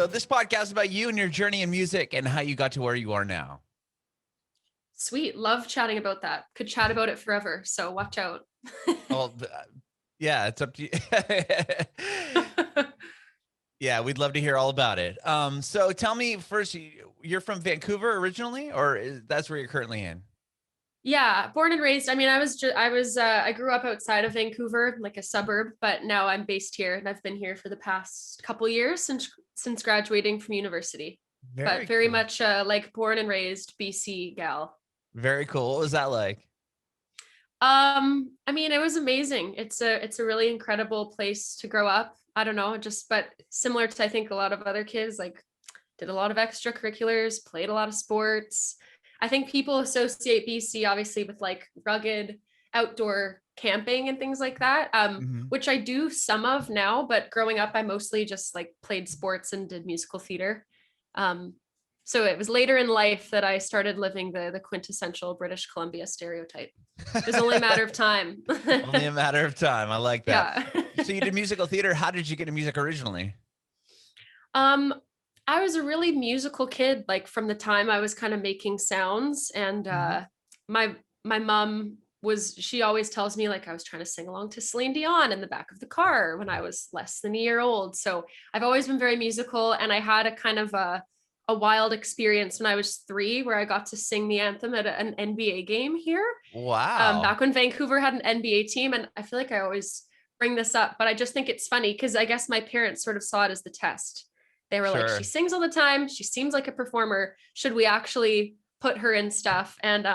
So this podcast is about you and your journey in music and how you got to where you are now. Sweet. Love chatting about that. Could chat about it forever. So watch out. Well, yeah, it's up to you. Yeah, we'd love to hear all about it. So tell me first, you're from Vancouver originally, or that's where you're currently in? Yeah, born and raised. I mean, I grew up outside of Vancouver, like a suburb, but now I'm based here and I've been here for the past couple years since graduating from university. But very Cool. much like born and raised BC gal. Very cool. What was that like? I mean, it was amazing. It's a really incredible place to grow up. I don't know, but similar to I think a lot of other kids, like did a lot of extracurriculars, played a lot of sports. I think people associate BC obviously with like rugged outdoor camping and things like that, which I do some of now, but growing up, I mostly just like played sports and did musical theater. So it was later in life that I started living the quintessential British Columbia stereotype. It was only a matter of time. Only a matter of time. I like that. Yeah. So you did musical theater. How did you get into music originally? I was a really musical kid, like from the time I was kind of making sounds. And my mom she always tells me like I was trying to sing along to Celine Dion in the back of the car when I was less than a year old. So I've always been very musical. And I had a kind of a wild experience when I was 3 where I got to sing the anthem at an NBA game here. Wow. Back when Vancouver had an NBA team. And I feel like I always bring this up, but I just think it's funny because I guess my parents sort of saw it as the test. They were like, she sings all the time. She seems like a performer. Should we actually put her in stuff? And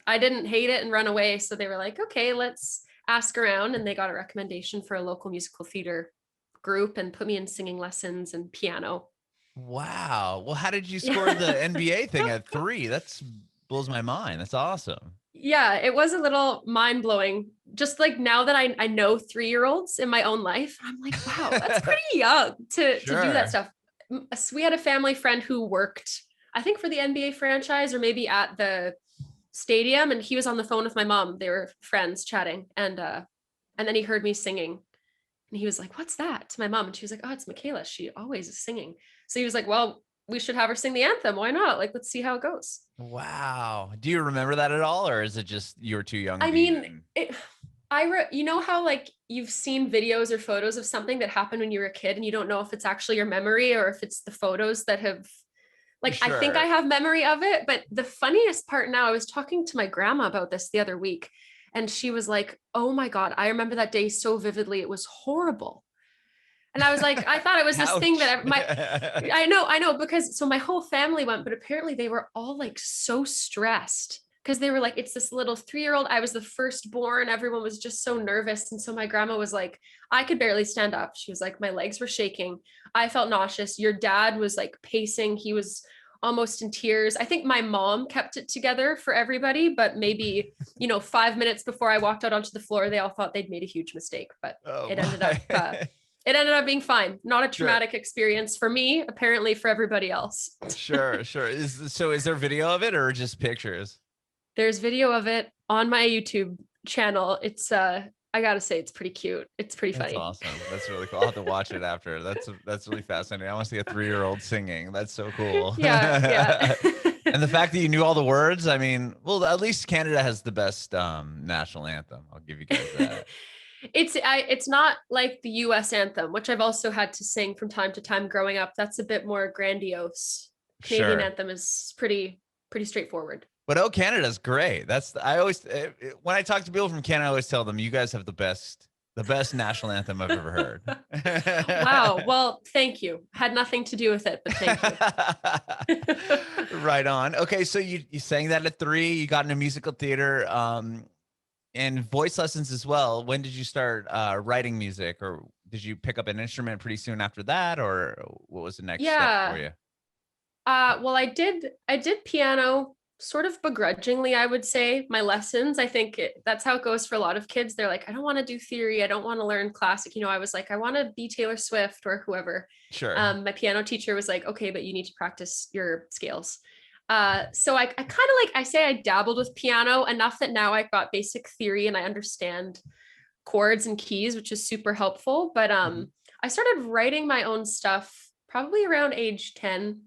I didn't hate it and run away. So they were like, okay, let's ask around. And they got a recommendation for a local musical theater group and put me in singing lessons and piano. Wow. Well, how did you score the NBA thing at 3? That's blows my mind. That's awesome. Yeah, it was a little mind blowing. Just like now that I know 3-year-olds in my own life, I'm like, wow, that's pretty young to do that stuff. We had a family friend who worked, I think for the NBA franchise or maybe at the stadium. And he was on the phone with my mom. They were friends chatting. And then he heard me singing and he was like, what's that? To my mom. And she was like, oh, it's Michaela. She always is singing. So he was like, well, we should have her sing the anthem. Why not? Like, let's see how it goes. Wow. Do you remember that at all? Or is it just you were too young? I mean, you know how like you've seen videos or photos of something that happened when you were a kid and you don't know if it's actually your memory or if it's the photos that have like, I think I have memory of it. But the funniest part now, I was talking to my grandma about this the other week and she was like, oh my God, I remember that day so vividly. It was horrible. And I was like, I thought it was this thing that I know, because so my whole family went, but apparently they were all like so stressed because they were like, it's this little 3-year-old. I was the firstborn. Everyone was just so nervous. And so my grandma was like, I could barely stand up. She was like, my legs were shaking. I felt nauseous. Your dad was like pacing. He was almost in tears. I think my mom kept it together for everybody, but maybe, 5 minutes before I walked out onto the floor, they all thought they'd made a huge mistake, but it ended up being fine. Not a traumatic experience for me, apparently for everybody else. Sure. Is there video of it or just pictures? There's video of it on my YouTube channel. It's I gotta say it's pretty cute. It's pretty funny. That's awesome. That's really cool. I'll have to watch it after. That's really fascinating. I want to see a 3-year-old singing. That's so cool. Yeah. And the fact that you knew all the words, I mean, well, at least Canada has the best national anthem. I'll give you guys that. It's not like the US anthem, which I've also had to sing from time to time growing up. That's a bit more grandiose. Canadian anthem is pretty straightforward. But Canada's great. When I talk to people from Canada, I always tell them you guys have the best national anthem I've ever heard. Wow. Well, thank you. Had nothing to do with it, but thank you. Right on. Okay, so you sang that at 3. You got into musical theater. And voice lessons as well. When did you start writing music, or did you pick up an instrument pretty soon after that, or what was the next step for you? Well, I did piano sort of begrudgingly, I would say. My lessons, I think that's how it goes for a lot of kids. They're like, I don't want to do theory. I don't want to learn classic. I was like, I want to be Taylor Swift or whoever. Sure. My piano teacher was like, okay, but you need to practice your scales. So I kind of I dabbled with piano enough that now I've got basic theory and I understand chords and keys, which is super helpful. But I started writing my own stuff probably around age 10,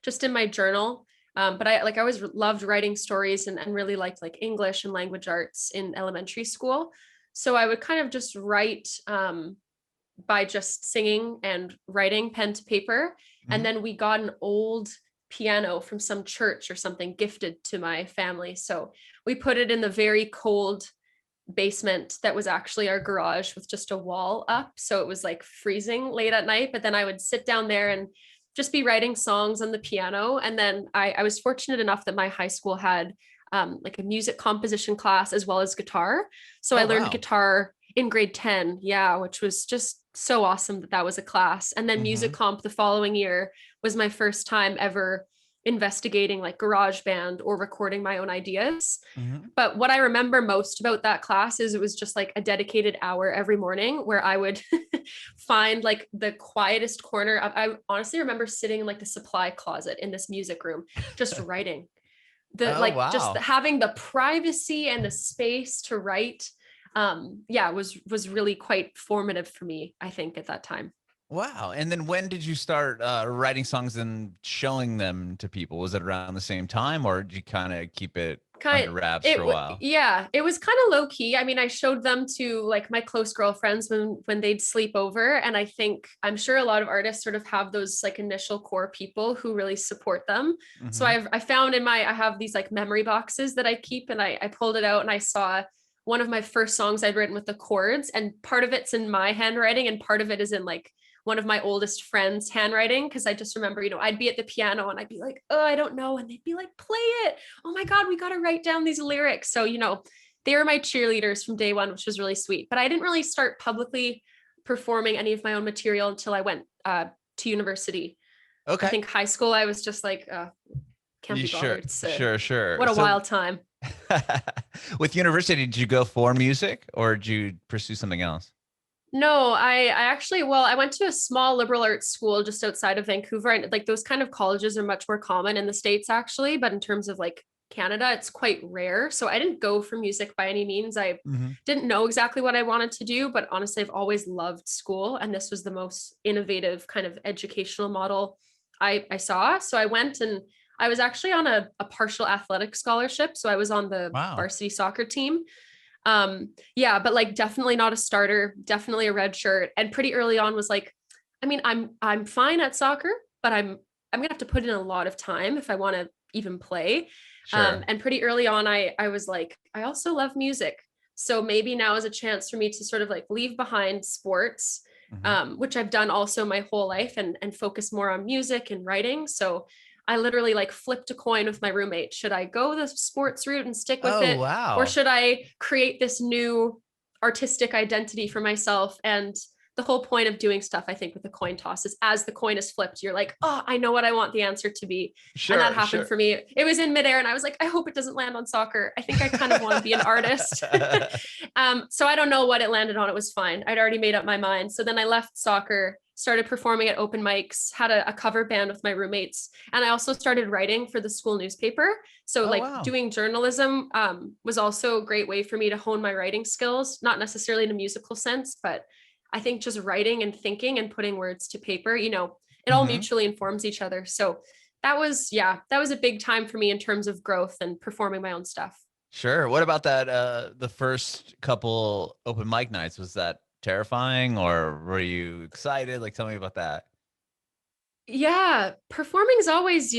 just in my journal. But I always loved writing stories and really liked like English and language arts in elementary school. So I would kind of just write by just singing and writing pen to paper. And then we got an old piano from some church or something gifted to my family. So we put it in the very cold basement that was actually our garage with just a wall up. So it was like freezing late at night, but then I would sit down there and just be writing songs on the piano. And then I was fortunate enough that my high school had like a music composition class as well as guitar. So I learned guitar in grade 10. Yeah, which was just so awesome that was a class. And then music comp the following year was my first time ever investigating like garage band or recording my own ideas. But what I remember most about that class is it was just like a dedicated hour every morning where I would find like the quietest corner. I honestly remember sitting in like the supply closet in this music room, just writing just having the privacy and the space to write. Was really quite formative for me, I think, at that time. Wow. And then when did you start writing songs and showing them to people? Was it around the same time, or did you kind of keep it under wraps for a while? Yeah, it was kind of low key. I mean, I showed them to like my close girlfriends when they'd sleep over. And I'm sure a lot of artists sort of have those like initial core people who really support them. So I found I have these like memory boxes that I keep, and I pulled it out and I saw one of my first songs I'd written with the chords, and part of it's in my handwriting and part of it is in like one of my oldest friends' handwriting. Cause I just remember, I'd be at the piano and I'd be like, oh, I don't know. And they'd be like, play it. Oh my God, we got to write down these lyrics. So, they were my cheerleaders from day one, which was really sweet. But I didn't really start publicly performing any of my own material until I went to university. Okay. I think high school, I was just like, can't be bothered. Sure. What a wild time. With university, did you go for music or did you pursue something else? No, I actually, I went to a small liberal arts school just outside of Vancouver, and like those kind of colleges are much more common in the States actually, but in terms of like Canada, it's quite rare. So I didn't go for music by any means. I didn't know exactly what I wanted to do, but honestly, I've always loved school. And this was the most innovative kind of educational model I saw. So I went, and I was actually on a partial athletic scholarship. So I was on the varsity soccer team. But like definitely not a starter, definitely a red shirt. And pretty early on was like, I mean, I'm fine at soccer, but I'm gonna have to put in a lot of time if I want to even play. And pretty early on, I was like, I also love music. So maybe now is a chance for me to sort of like leave behind sports, which I've done also my whole life, and focus more on music and writing. So I literally like flipped a coin with my roommate. Should I go the sports route and stick with it? Wow. Or should I create this new artistic identity for myself? And the whole point of doing stuff, I think, with the coin toss is as the coin is flipped, you're like, oh, I know what I want the answer to be. And that happened for me. It was in midair and I was like, I hope it doesn't land on soccer. I think I kind of want to be an artist. So I don't know what it landed on. It was fine. I'd already made up my mind. So then I left soccer, started performing at open mics, had a cover band with my roommates. And I also started writing for the school newspaper. So doing journalism was also a great way for me to hone my writing skills, not necessarily in a musical sense, but I think just writing and thinking and putting words to paper, it all mutually informs each other. So that was a big time for me in terms of growth and performing my own stuff. Sure. What about that? The first couple open mic nights, was that terrifying or were you excited? Like, tell me about that. Yeah. Performing is always,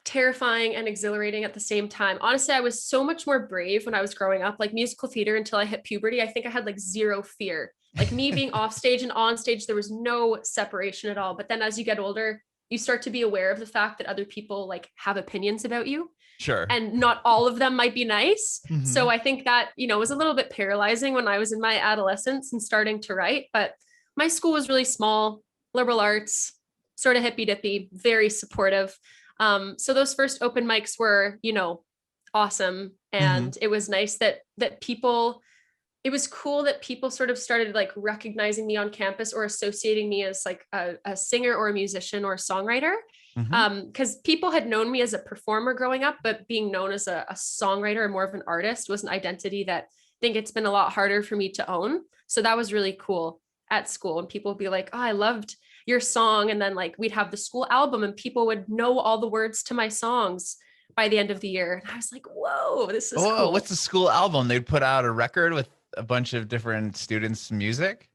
terrifying and exhilarating at the same time. Honestly, I was so much more brave when I was growing up, like musical theater until I hit puberty. I think I had like zero fear. Like me being off stage and on stage, there was no separation at all. But then as you get older, you start to be aware of the fact that other people like have opinions about you. Sure. And not all of them might be nice. So I think that, was a little bit paralyzing when I was in my adolescence and starting to write. But my school was really small, liberal arts, sort of hippy dippy, very supportive. So those first open mics were, awesome. And it was nice that people, it was cool that people sort of started like recognizing me on campus or associating me as like a singer or a musician or a songwriter. Because people had known me as a performer growing up, but being known as a songwriter or more of an artist was an identity that I think it's been a lot harder for me to own. So that was really cool at school. And people would be like, oh, I loved your song. And then like we'd have the school album and people would know all the words to my songs by the end of the year. And I was like, whoa, this is cool. What's the school album? They'd put out a record with a bunch of different students' music?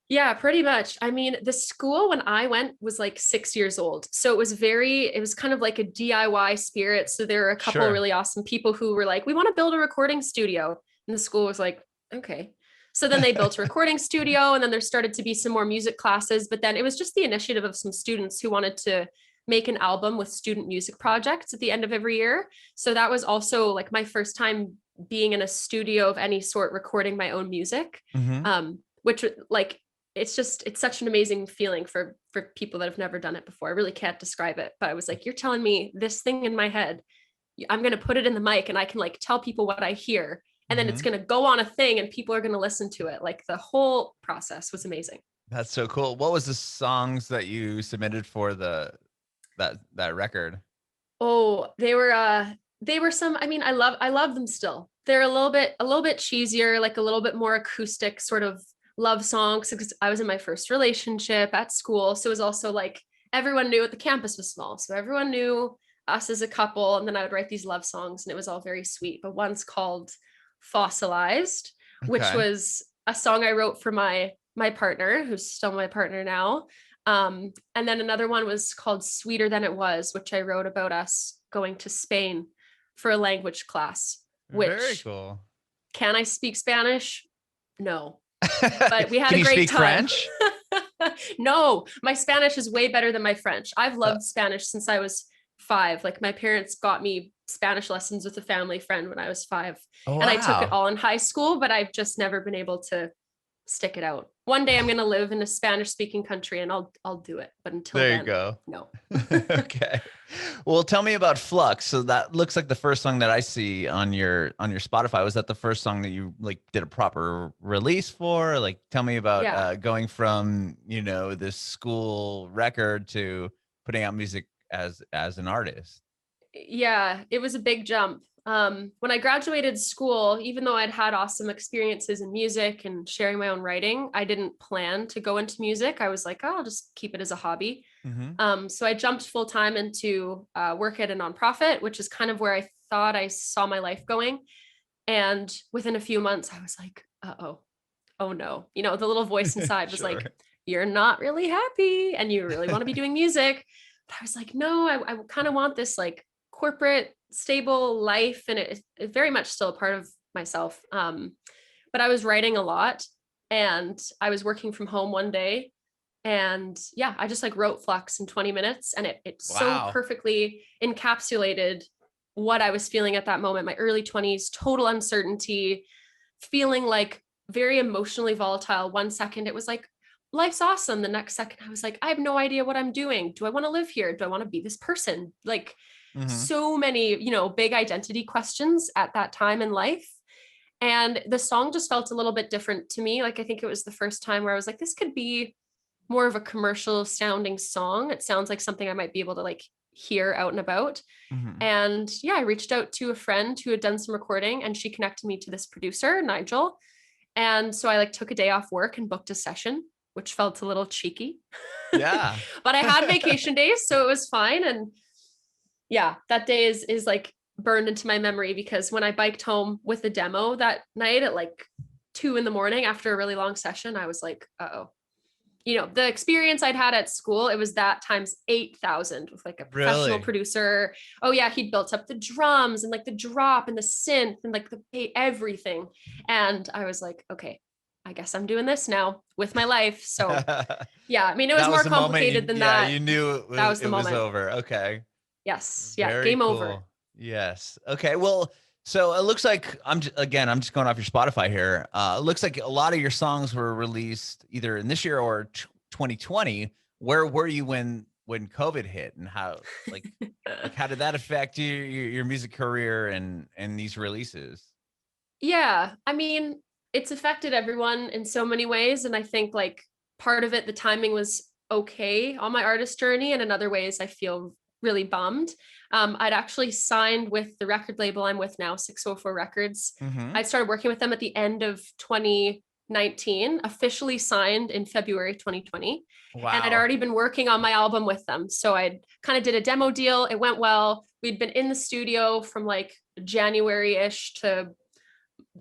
Yeah, pretty much. I mean, the school when I went was like 6 years old. So it was kind of like a DIY spirit. So there were a couple really awesome people who were like, we want to build a recording studio. And the school was like, okay. So then they built a recording studio, and then there started to be some more music classes. But then it was just the initiative of some students who wanted to make an album with student music projects at the end of every year. So that was also like my first time being in a studio of any sort, recording my own music, which like, it's such an amazing feeling for people that have never done it before. I really can't describe it, but I was like, you're telling me this thing in my head, I'm going to put it in the mic and I can like tell people what I hear. And then it's going to go on a thing and people are going to listen to it. Like the whole process was amazing. That's so cool. What was the songs that you submitted for that record? Oh, they were some, I mean, I love them still. They're a little bit cheesier, like a little bit more acoustic sort of love songs, because I was in my first relationship at school. So it was also like everyone knew the campus was small. So everyone knew us as a couple. And then I would write these love songs and it was all very sweet. But one's called Fossilized, which was a song I wrote for my partner, who's still my partner now. And then another one was called Sweeter Than It Was, which I wrote about us going to Spain for a language class. Which, very cool. Can I speak Spanish? No. But we had a great time. French? No, my Spanish is way better than my French. I've loved Spanish since I was 5. Like my parents got me Spanish lessons with a family friend when I was 5. And I took it all in high school, but I've just never been able to stick it out. One day I'm going to live in a Spanish speaking country and I'll do it. But until then, you go. No. Okay. Well, tell me about Flux. So that looks like the first song that I see on your Spotify. Was that the first song that you like did a proper release for? Like, tell me about going from, this school record to putting out music as an artist. Yeah, it was a big jump. When I graduated school, even though I'd had awesome experiences in music and sharing my own writing, I didn't plan to go into music. I was like, oh, I'll just keep it as a hobby. So I jumped full time into work at a nonprofit, which is kind of where I thought I saw my life going. And within a few months, I was like, oh no. The little voice inside was like, you're not really happy and you really want to be doing music. But I was like, no, I kind of want this like corporate stable life, and it's very much still a part of myself. But I was writing a lot and I was working from home one day, and I just like wrote Flux in 20 minutes, and it so perfectly encapsulated what I was feeling at that moment. My early 20s, total uncertainty, feeling like very emotionally volatile. One second it was like, life's awesome. The next second I was like, I have no idea what I'm doing. Do I want to live here? Do I want to be this person? Like, so many, big identity questions at that time in life. And the song just felt a little bit different to me. Like, I think it was the first time where I was like, this could be more of a commercial sounding song. It sounds like something I might be able to like hear out and about. And I reached out to a friend who had done some recording, and she connected me to this producer, Nigel. And so I like took a day off work and booked a session, which felt a little cheeky. Yeah. But I had vacation days, so it was fine. And that day is like burned into my memory, because when I biked home with the demo that night at like 2 a.m. after a really long session, I was like, the experience I'd had at school, it was that times 8,000 with like a professional producer. Oh yeah. He'd built up the drums and like the drop and the synth and like everything. And I was like, okay, I guess I'm doing this now with my life. So I mean, it was more complicated than that. You knew that was the moment. Was over. Okay. Yes. Yeah. Game over. Yes. Okay. Well, so it looks like I'm just going off your Spotify here. It looks like a lot of your songs were released either in this year or 2020. Where were you when COVID hit, and how how did that affect your music career and these releases? Yeah. I mean, it's affected everyone in so many ways. And I think like part of it, the timing was okay on my artist journey. And in other ways, I feel really bummed. I'd actually signed with the record label I'm with now, 604 Records. I started working with them at the end of 2020. 2019, officially signed in February 2020. And I'd Wow. already been working on my album with them. So I kind of did a demo deal. It went well. We'd been in the studio from like January-ish to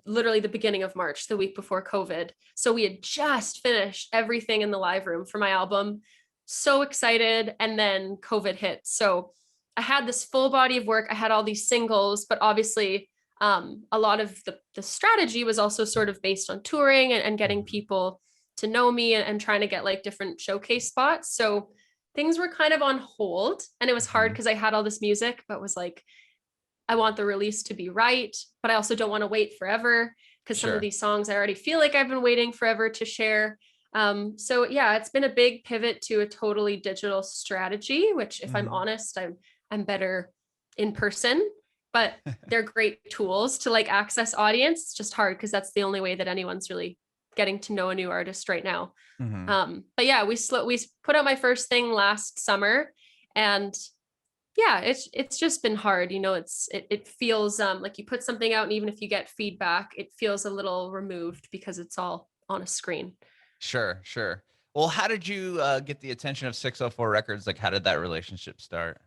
literally the beginning of March, the week before COVID. So we had just finished everything in the live room for my album. So excited. And then COVID hit. So I had this full body of work. I had all these singles, but obviously a lot of the strategy was also sort of based on touring and getting people to know me and trying to get like different showcase spots. So things were kind of on hold, and it was hard because I had all this music, but was like, I want the release to be right, but I also don't want to wait forever because some of these songs I already feel like I've been waiting forever to share. So yeah, it's been a big pivot to a totally digital strategy, which if I'm honest, I'm better in person, but they're great tools to like access audience. It's just hard because that's the only way that anyone's really getting to know a new artist right now. But yeah, we put out my first thing last summer, and yeah, it's just been hard. You know, it feels like you put something out, and even if you get feedback, it feels a little removed because it's all on a screen. Sure. Well, how did you get the attention of 604 Records? Like, how did that relationship start?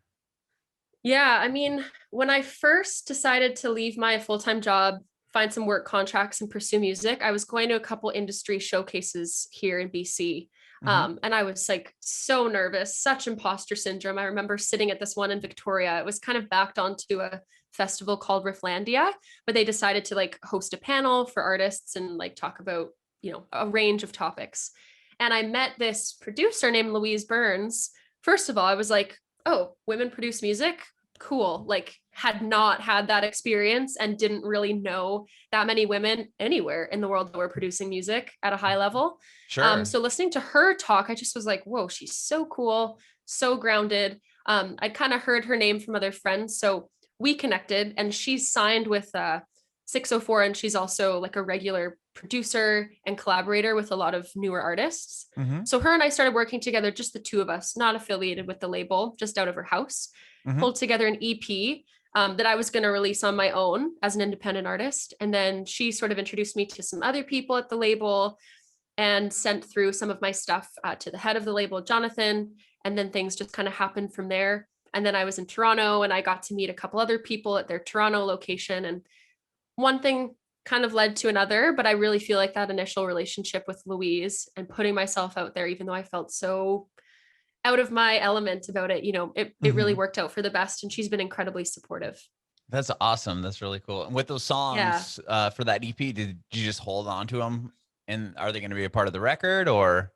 Yeah, I mean, when I first decided to leave my full-time job, find some work contracts and pursue music, I was going to a couple industry showcases here in BC. And I was like so nervous, such imposter syndrome. I remember sitting at this one in Victoria. It was kind of backed onto a festival called Rifflandia, but they decided to like host a panel for artists and like talk about, you know, a range of topics. And I met this producer named Louise Burns. First of all, I was like, oh, women produce music? Cool. Like, had not had that experience and didn't really know that many women anywhere in the world that were producing music at a high level. So listening to her talk, I just was like, whoa, she's so cool, so grounded. I'd kind of heard her name from other friends. So we connected, and she's signed with 604, and she's also like a regular producer and collaborator with a lot of newer artists. So her and I started working together, just the two of us, not affiliated with the label, just out of her house, pulled together an EP that I was going to release on my own as an independent artist. And then she sort of introduced me to some other people at the label and sent through some of my stuff to the head of the label, Jonathan. And then things just kind of happened from there. And then I was in Toronto, and I got to meet a couple other people at their Toronto location. And one thing kind of led to another, but I really feel like that initial relationship with Louise and putting myself out there, even though I felt so out of my element about it, you know, it really worked out for the best, and she's been incredibly supportive. That's awesome. That's really cool. And with those songs for that EP, did you just hold on to them, and are they going to be a part of the record, or?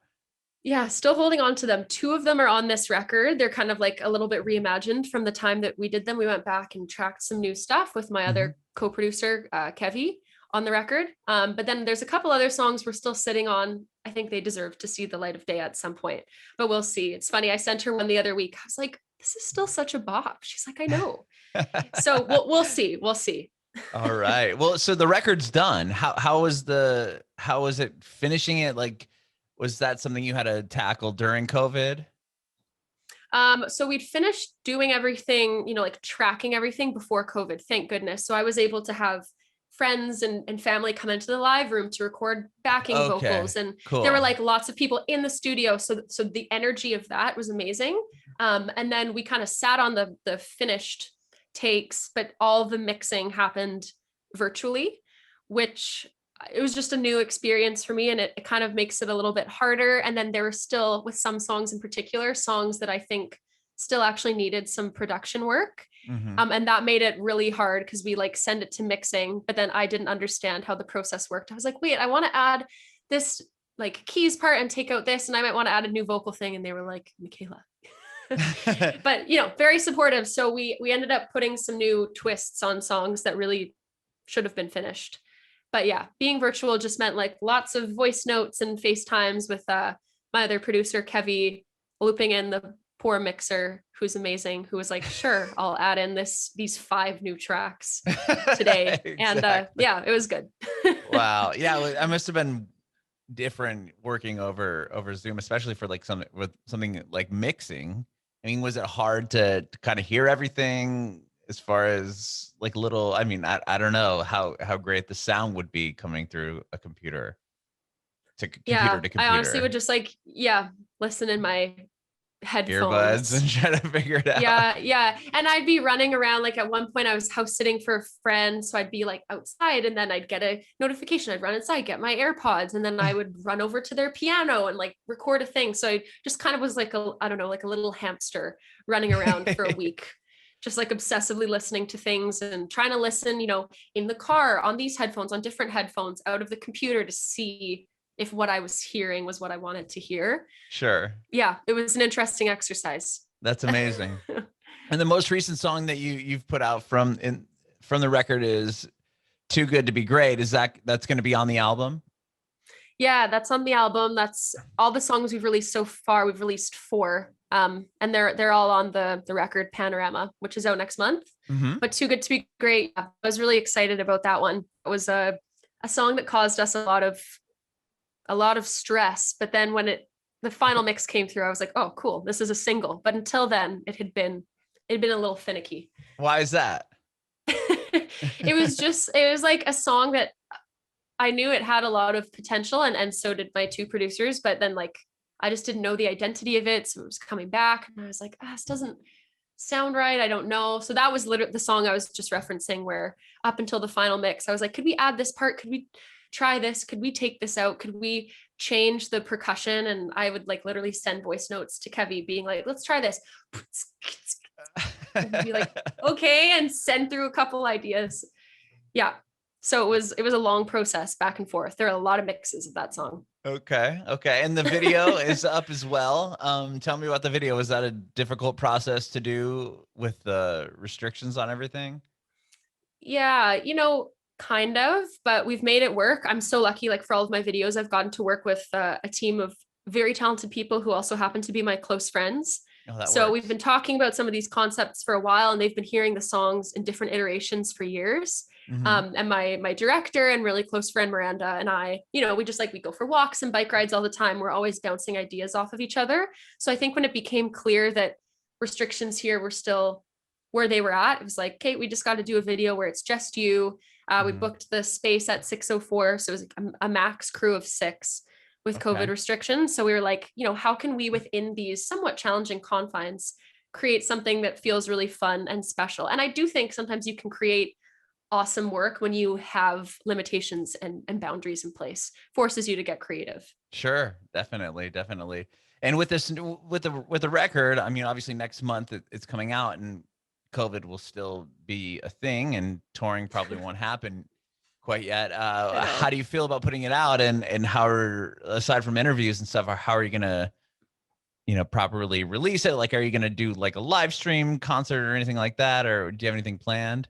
Yeah, still holding on to them. Two of them are on this record. They're kind of like a little bit reimagined from the time that we did them. We went back and tracked some new stuff with my other co-producer, Kevvy, on the record. But then there's a couple other songs we're still sitting on. I think they deserve to see the light of day at some point, but we'll see. It's funny. I sent her one the other week. I was like, this is still such a bop. She's like, I know. So we'll see. We'll see. All right. Well, so the record's done. How was it finishing it? Like, was that something you had to tackle during COVID? So we'd finished doing everything, you know, like tracking everything before COVID, thank goodness. So I was able to have friends and family come into the live room to record backing vocals. And there were like lots of people in the studio. So the energy of that was amazing. And then we kind of sat on the finished takes, but all the mixing happened virtually, which it was just a new experience for me, and it kind of makes it a little bit harder. And then there were still, with some songs in particular, songs that I think still actually needed some production work. And that made it really hard because we like send it to mixing, but then I didn't understand how the process worked. I was like, wait, I want to add this like keys part and take out this, and I might want to add a new vocal thing. And they were like, Michaela. But you know, very supportive. So we ended up putting some new twists on songs that really should have been finished. But yeah, being virtual just meant like lots of voice notes and FaceTimes with my other producer, Kevvy, looping in the poor mixer, who's amazing, who was like, sure, I'll add in these 5 new tracks today. Exactly. And yeah, it was good. Wow. Yeah, I must have been different working over Zoom, especially for like something like mixing. I mean, was it hard to kind of hear everything as far as like I mean, I don't know how great the sound would be coming through a computer. to computer to computer. I honestly would just like, listen in my headphones earbuds and try to figure it out. Yeah. And I'd be running around. Like at one point I was house sitting for a friend. So I'd be like outside and then I'd get a notification. I'd run inside, get my AirPods, and then I would run over to their piano and like record a thing. So I just kind of was like I don't know, like a little hamster running around for a week, just like obsessively listening to things and trying to listen, in the car, on these headphones, on different headphones, out of the computer to see if what I was hearing was what I wanted to hear. Sure. Yeah, it was an interesting exercise. That's amazing. And the most recent song that you've put out from the record is Too Good to Be Great. That's going to be on the album? Yeah, that's on the album. That's all the songs we've released so far. We've released 4. And they're all on the record Panorama, which is out next month. Mm-hmm. But Too Good to Be Great, I was really excited about that one. It was a song that caused us a lot of stress. But then when the final mix came through, I was like, oh, cool, this is a single. But until then, it had been a little finicky. Why is that? It was like a song that I knew it had a lot of potential, and so did my 2 producers. But then like, I just didn't know the identity of it. So it was coming back and I was like, this doesn't sound right. I don't know. So that was literally the song I was just referencing, where up until the final mix, I was like, could we add this part? Could we try this? Could we take this out? Could we change the percussion? And I would like literally send voice notes to Kevvy being like, let's try this. And be like, okay, and send through a couple ideas. Yeah. So it was a long process back and forth. There are a lot of mixes of that song. Okay. And the video is up as well. Tell me about the video. Was that a difficult process to do with the restrictions on everything? Yeah, kind of, but we've made it work. I'm so lucky. Like for all of my videos, I've gotten to work with a team of very talented people who also happen to be my close friends. So we've been talking about some of these concepts for a while, and they've been hearing the songs in different iterations for years. Mm-hmm. And my director and really close friend Miranda and I, we go for walks and bike rides all the time. We're always bouncing ideas off of each other. So I think when it became clear that restrictions here were still where they were at, it was like, Kate, we just got to do a video where it's just you. We booked the space at 604. So it was a max crew of 6 with COVID restrictions. So we were like, how can we within these somewhat challenging confines create something that feels really fun and special? And I do think sometimes you can create awesome work when you have limitations and boundaries in place, forces you to get creative. Sure. Definitely. And with the record, I mean, obviously next month it's coming out and COVID will still be a thing and touring probably won't happen quite yet. How do you feel about putting it out, and how aside from interviews and stuff, how are you going to, properly release it? Like, are you going to do like a live stream concert or anything like that? Or do you have anything planned?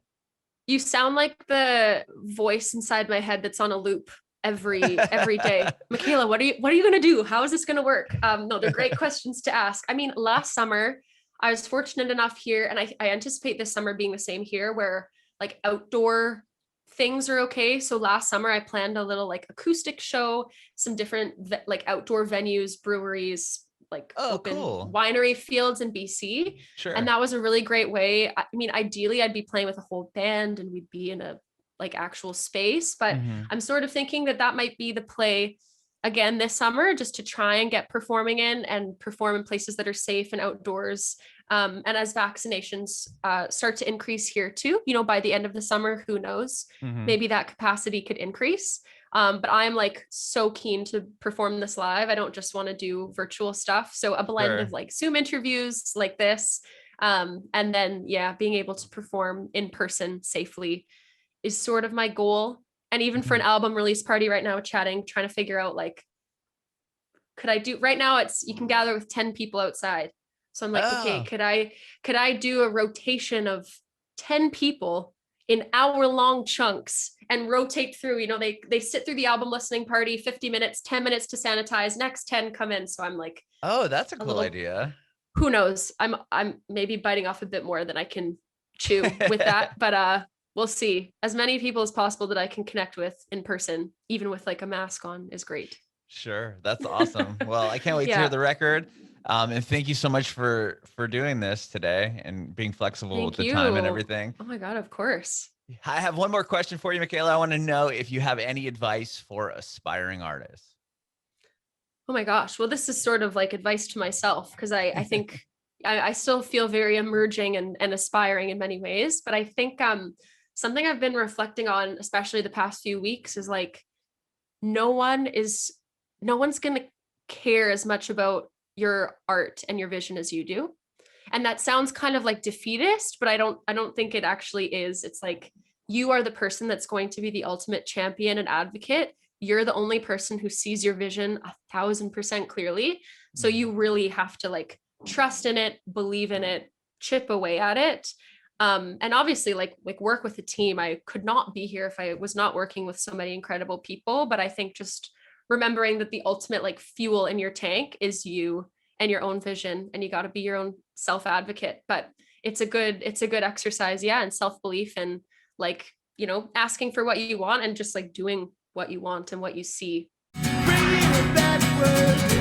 You sound like the voice inside my head that's on a loop every day. Michaela, what are you going to do? How is this going to work? No, they're great questions to ask. I mean, last summer I was fortunate enough here, and I anticipate this summer being the same here, where like outdoor things are okay. So last summer I planned a little like acoustic show, some different like outdoor venues, breweries, like open winery fields in BC. Sure. And that was a really great way. I mean, ideally I'd be playing with a whole band and we'd be in a like actual space, but I'm sort of thinking that might be the play again this summer, just to try and get performing in and perform in places that are safe and outdoors. And as vaccinations start to increase here too, by the end of the summer, who knows, maybe that capacity could increase. But I'm like so keen to perform this live. I don't just want to do virtual stuff. So a blend of like Zoom interviews like this. And then, being able to perform in person safely is sort of my goal. And even for an album release party right now, trying to figure out like, could I do right now? You can gather with 10 people outside. So I'm like, okay, could I do a rotation of 10 people in hour-long chunks and rotate through? They sit through the album listening party, 50 minutes, 10 minutes to sanitize, next 10 come in. So I'm like, oh, that's a cool idea. Who knows? I'm maybe biting off a bit more than I can chew with that, but we'll see. As many people as possible that I can connect with in person, even with like a mask on, is great. Sure. That's awesome. Well, I can't wait to hear the record. And thank you so much for doing this today and being flexible with the time and everything. Oh my God, of course. I have one more question for you, Michaela. I want to know if you have any advice for aspiring artists. Oh my gosh. Well, this is sort of like advice to myself, because I think I still feel very emerging and aspiring in many ways. But I think something I've been reflecting on, especially the past few weeks, is like no one's gonna care as much about your art and your vision as you do. And that sounds kind of like defeatist, but I don't think it actually is. It's like you are the person that's going to be the ultimate champion and advocate. You're the only person who sees your vision 1,000% clearly. So you really have to like trust in it, believe in it, chip away at it. And obviously like work with a team. I could not be here if I was not working with so many incredible people. But I think just remembering that the ultimate like fuel in your tank is you and your own vision, and you got to be your own self advocate. But it's a good exercise. Yeah. And self-belief, and like, you know, asking for what you want and just like doing what you want and what you see. Bringing it backward.